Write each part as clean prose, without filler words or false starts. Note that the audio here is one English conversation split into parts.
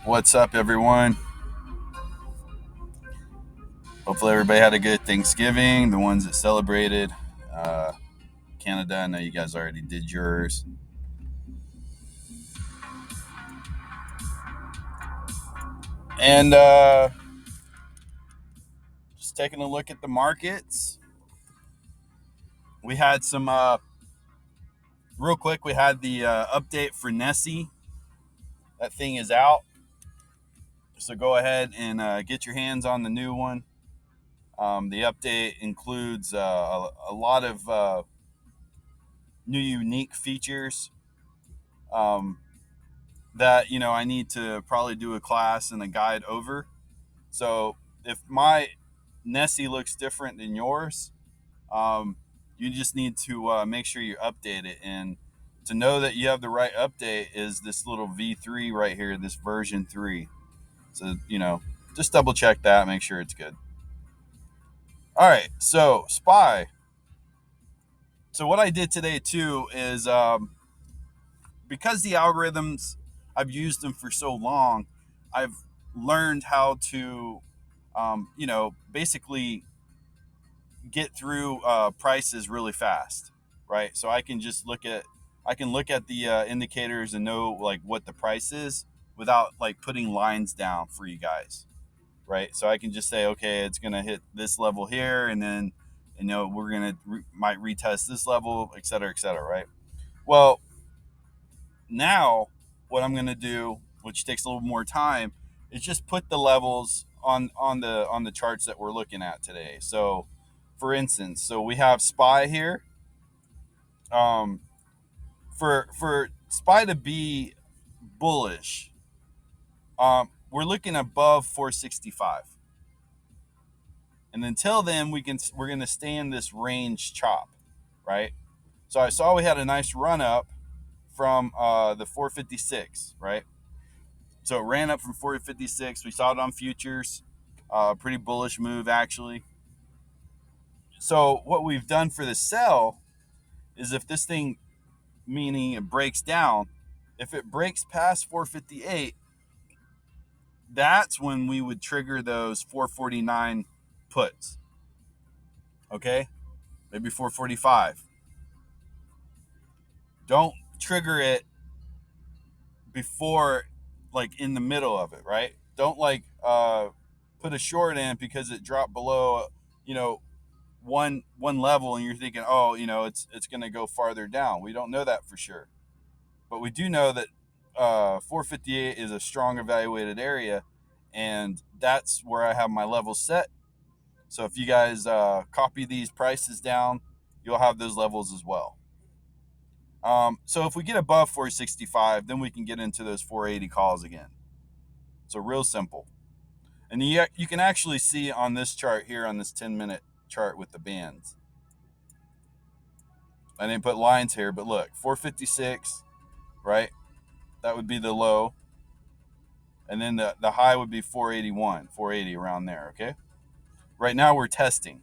What's up, everyone? Hopefully, everybody had a good Thanksgiving. The ones that celebrated, uh, Canada, I know you guys already did yours. And just taking a look at the markets. We had some, real quick, we had the update for Nessie. That thing is out. So go ahead and get your hands on the new one. The update includes a lot of new unique features um, that I need to probably do a class and a guide over. So if my Nessie looks different than yours, um, you just need to make sure you update it. And to know that you have the right update is this little V3 right here, this version 3. So, just double check that, make sure it's good. All right, so SPY. So what I did today too is because the algorithms, I've used them for so long, I've learned how to, basically get through prices really fast, right? So I can just look at the indicators and know like what the price is without like putting lines down for you guys, right? So I can just say, okay, it's gonna hit this level here, and then we're gonna might retest this level, et cetera, right? Well, now what I'm gonna do, which takes a little more time, is just put the levels on the charts that we're looking at today. So for instance, so we have SPY here. Um, for SPY to be bullish, we're looking above 465, and until then we're gonna stay in this range chop, right? So I saw we had a nice run up from the 456, right? So it ran up from 456. We saw it on futures, pretty bullish move actually. So what we've done for the sell is if this thing, meaning it breaks down, if it breaks past 458, that's when we would trigger those 449 puts. Okay? Maybe 445. Don't trigger it before, like, in the middle of it, right? Don't put a short in because it dropped below, one level, and you're thinking, oh, it's going to go farther down. We don't know that for sure. But we do know that 458 is a strong evaluated area, and that's where I have my levels set. So if you guys copy these prices down, you'll have those levels as well. So if we get above 465, then we can get into those 480 calls again. So real simple. And you can actually see on this chart here, on this 10-minute chart with the bands. I didn't put lines here, but look, 456, right? That would be the low. And then the high would be 481, 480, around there, okay? Right now we're testing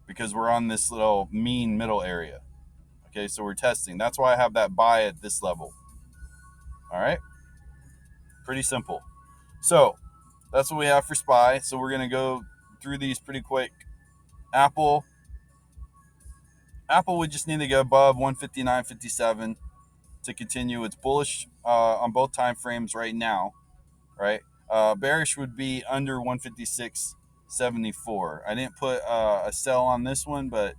because we're on this little mean middle area. Okay, so we're testing. That's why I have that buy at this level. All right? Pretty simple. So that's what we have for SPY. So we're going to go through these pretty quick. Apple would just need to go above 159.57 to continue its bullish on both time frames right now, right? Bearish would be under 156.74. I didn't put a sell on this one, but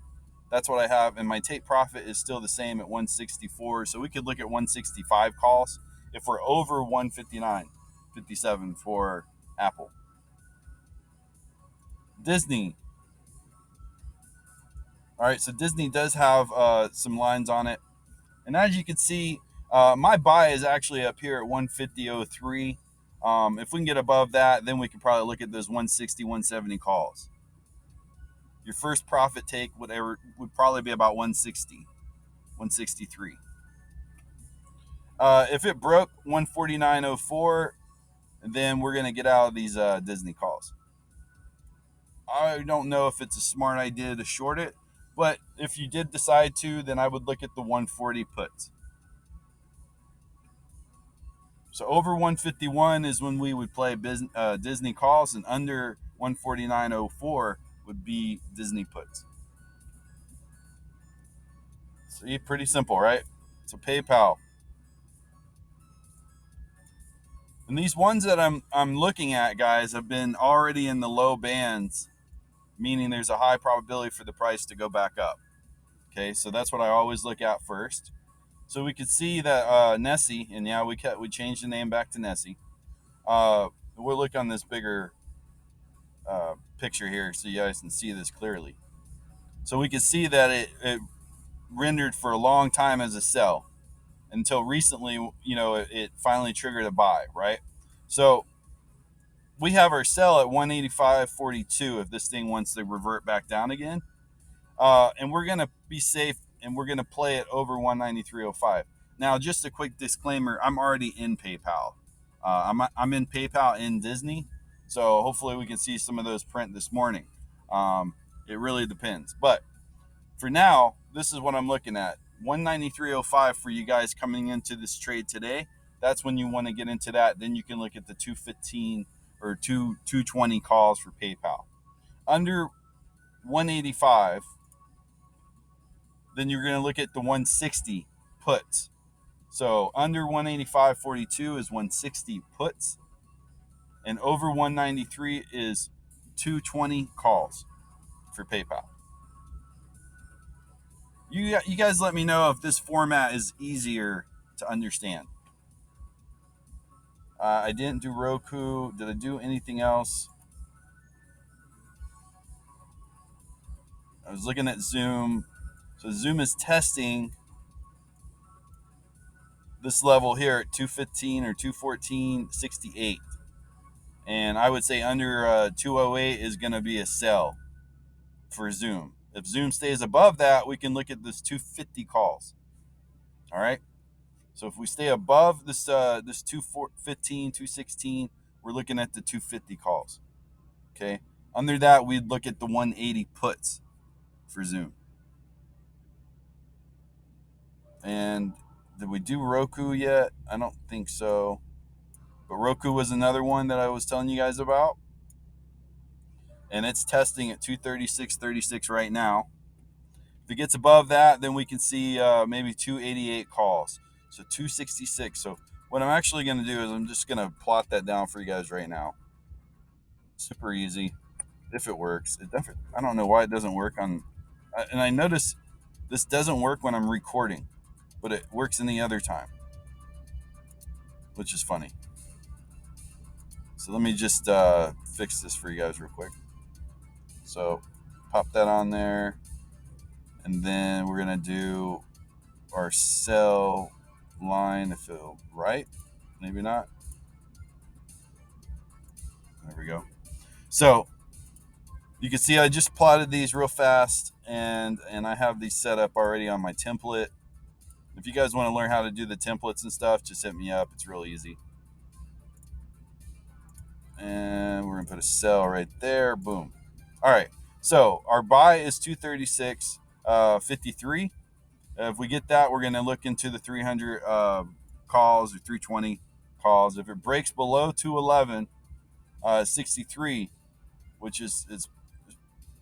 that's what I have, and my take profit is still the same at 164. So we could look at 165 calls if we're over 159.57 for Apple. Disney. All right, so Disney does have some lines on it, and as you can see, my buy is actually up here at 150.03. If we can get above that, then we can probably look at those 160, 170 calls. Your first profit take would probably be about 160, 163. If it broke 149.04, then we're going to get out of these Disney calls. I don't know if it's a smart idea to short it, but if you did decide to, then I would look at the 140 puts. So over 151 is when we would play Disney calls, and under 149.04 would be Disney puts. See, pretty simple, right? So PayPal. And these ones that I'm looking at, guys, have been already in the low bands, meaning there's a high probability for the price to go back up. Okay, so that's what I always look at first. So we could see that Nessie, and yeah, we changed the name back to Nessie. We'll look on this bigger picture here so you guys can see this clearly. So we could see that it rendered for a long time as a sell until recently, it finally triggered a buy, right? So we have our sell at 185.42 if this thing wants to revert back down again. And we're going to be safe, and we're going to play it over 193.05. Now, just a quick disclaimer, I'm already in PayPal. I'm in PayPal in Disney, so hopefully we can see some of those print this morning. It really depends. But for now, this is what I'm looking at. 193.05 for you guys coming into this trade today. That's when you want to get into that. Then you can look at the 215 or 220 calls for PayPal. Under 185, then you're going to look at the 160 puts. So under 185.42 is 160 puts, and over 193 is 220 calls for PayPal. You guys let me know if this format is easier to understand. I didn't do Roku. Did I do anything else? I was looking at Zoom. So Zoom is testing this level here at 215 or 214.68. And I would say under 208 is going to be a sell for Zoom. If Zoom stays above that, we can look at this 250 calls. All right. So if we stay above this 215, 216, we're looking at the 250 calls. Okay. Under that, we'd look at the 180 puts for Zoom. And did we do Roku yet? I don't think so. But Roku was another one that I was telling you guys about. And it's testing at 236.36 right now. If it gets above that, then we can see maybe 288 calls. So 266. So what I'm actually going to do is I'm just going to plot that down for you guys right now. Super easy. If it works. I don't know why it doesn't work on... And I notice this doesn't work when I'm recording, but it works any other time, which is funny. So let me just fix this for you guys real quick. So pop that on there. And then we're going to do our sell line if it'll right. Maybe not. There we go. So you can see I just plotted these real fast, and I have these set up already on my template. If you guys want to learn how to do the templates and stuff, just hit me up. It's real easy. And we're going to put a sell right there. Boom. All right. So our buy is 236.53. If we get that, we're going to look into the 300 calls or 320 calls. If it breaks below 211.63, which is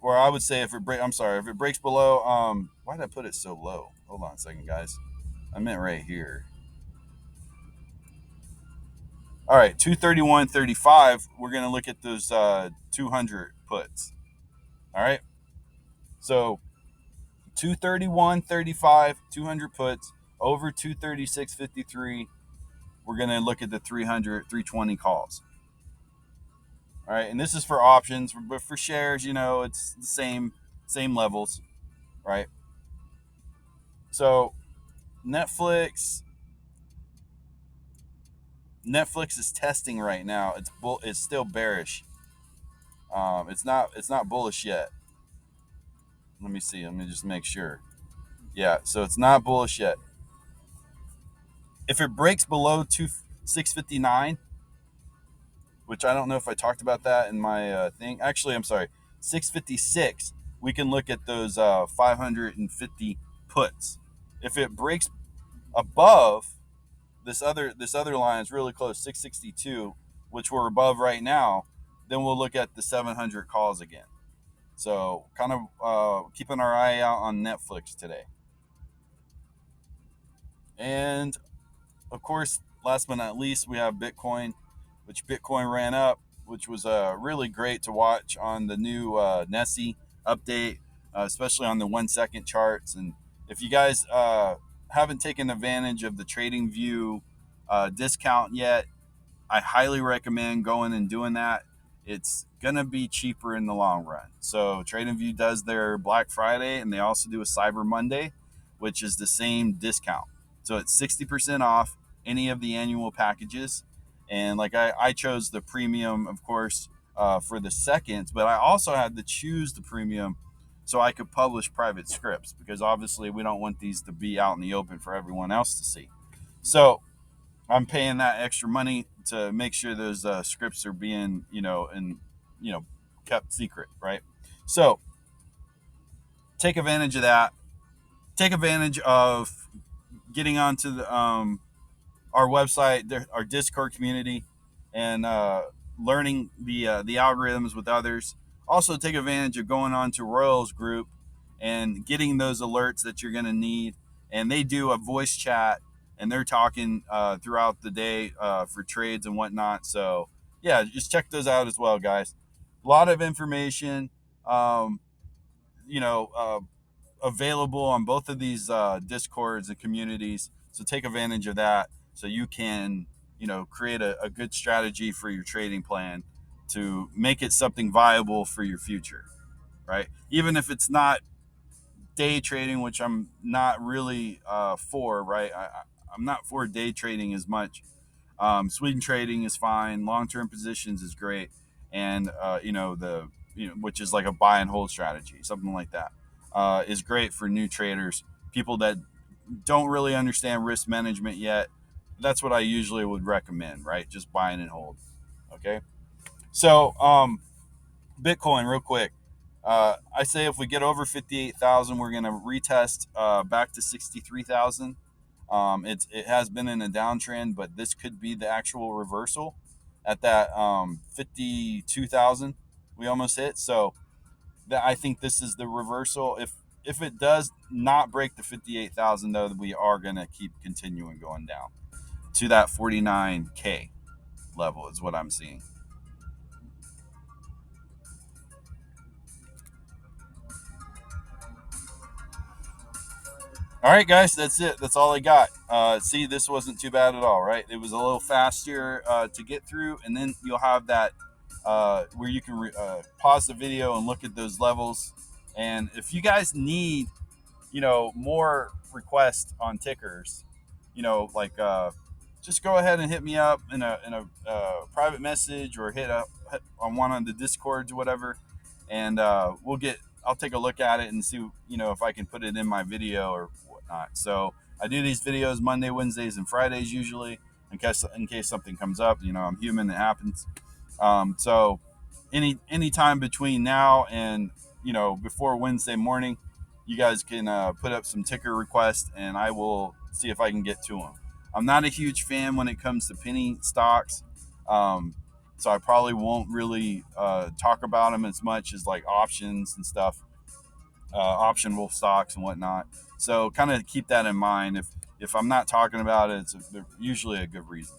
or I would say if it breaks below, why did I put it so low? Hold on a second, guys. I meant right here. All right, 231.35. We're going to look at those 200 puts. All right. So 231.35, 200 puts over 236.53. We're going to look at the 320 calls. All right, and this is for options, but for shares, it's the same levels, right? So Netflix is testing right now. It's still bearish. It's not bullish yet. Let me see. Let me just make sure. Yeah, so it's not bullish yet. If it breaks below 659, which I don't know if I talked about that in my thing. Actually, I'm sorry, 656. We can look at those 550 puts. If it breaks above this other line is really close, 662, which we're above right now, then we'll look at the 700 calls again. So kind of keeping our eye out on Netflix today. And of course, last but not least, we have Bitcoin, which Bitcoin ran up, which was really great to watch on the new NESI update, especially on the 1 second charts. And if you guys haven't taken advantage of the TradingView discount yet, I highly recommend going and doing that. It's going to be cheaper in the long run. So TradingView does their Black Friday, and they also do a Cyber Monday, which is the same discount. So it's 60% off any of the annual packages. And like I chose the premium, of course, for the seconds, but I also had to choose the premium so I could publish private scripts, because obviously we don't want these to be out in the open for everyone else to see. So I'm paying that extra money to make sure those scripts are being, kept secret, right? So take advantage of that. Take advantage of getting onto our website, our Discord community, and learning the algorithms with others. Also, take advantage of going on to Royal's group and getting those alerts that you're going to need. And they do a voice chat, and they're talking throughout the day for trades and whatnot. So yeah, just check those out as well, guys. A lot of information, you know, uh, available on both of these discords and communities. So take advantage of that, so you can, create a good strategy for your trading plan to make it something viable for your future, right? Even if it's not day trading, which I'm not really for, right? I'm not for day trading as much. Swing trading is fine. Long-term positions is great, and which is like a buy and hold strategy, something like that, is great for new traders, people that don't really understand risk management yet. That's what I usually would recommend, right? Just buying and hold. Okay. So Bitcoin, real quick. I say if we get over 58,000, we're going to retest back to 63,000. It has been in a downtrend, but this could be the actual reversal at that 52,000 we almost hit. So I think this is the reversal. If it does not break the 58,000, though, we are going to keep continuing going down to that 49K level is what I'm seeing. All right, guys, that's it. That's all I got. See, this wasn't too bad at all, right? It was a little faster to get through, and then you'll have that where you can pause the video and look at those levels. And if you guys need, more requests on tickers, like just go ahead and hit me up in a private message, or hit on one of the discords or whatever, and I'll take a look at it and see, if I can put it in my video or whatnot. So I do these videos Monday, Wednesdays, and Fridays usually, in case something comes up. I'm human, it happens. So any time between now and before Wednesday morning, you guys can put up some ticker requests, and I will see if I can get to them. I'm not a huge fan when it comes to penny stocks, so I probably won't really talk about them as much as like options and stuff, optional stocks and whatnot. So kind of keep that in mind. If I'm not talking about it, it's usually a good reason.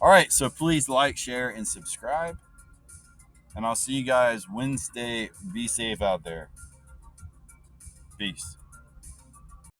All right, so please like, share, and subscribe. And I'll see you guys Wednesday. Be safe out there. Peace.